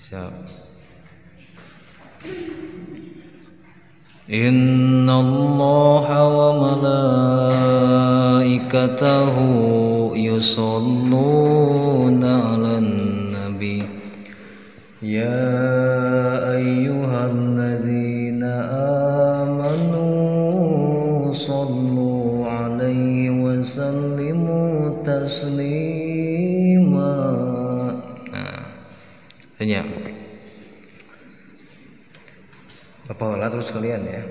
Siap. Innallaha wa malaikatahu yusholluna 'alan nabi ya ayyuhalladzina amanu shollu 'alaihi wa sallimu taslima. Hanya Bapak terus kalian ya.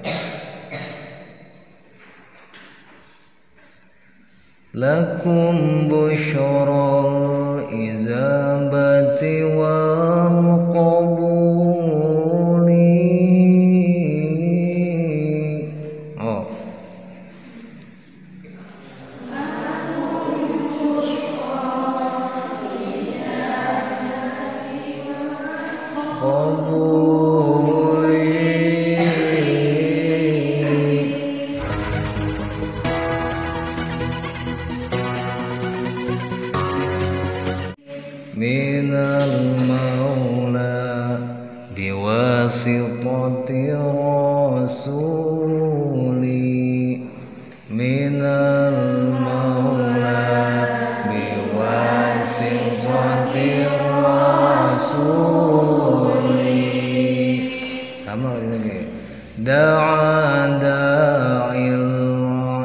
Lakum busyral izabati wal qabuli. Oh. Minal maula biwasitati rasuli minal maula biwasitati rasuli. Sama lagi. Da'a da'il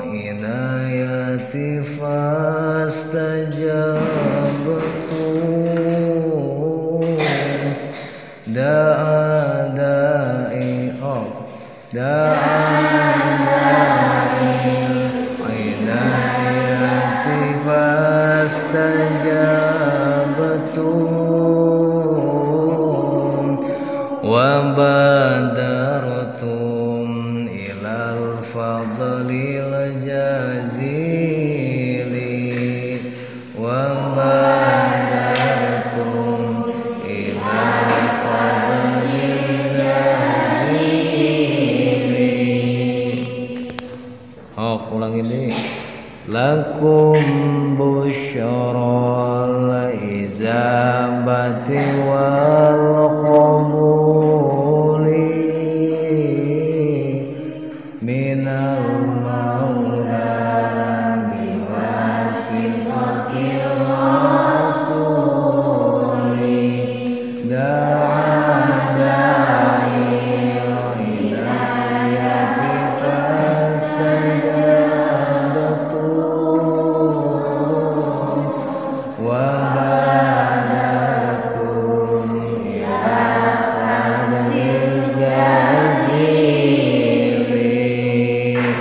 inayati fastajabtu. Da'a da'i inayati fastajabtu wa badartum ilal fadlil jazili wa badartum ilal fadlil jazili. Oh, ulang ini. Lakum busyral izabati wal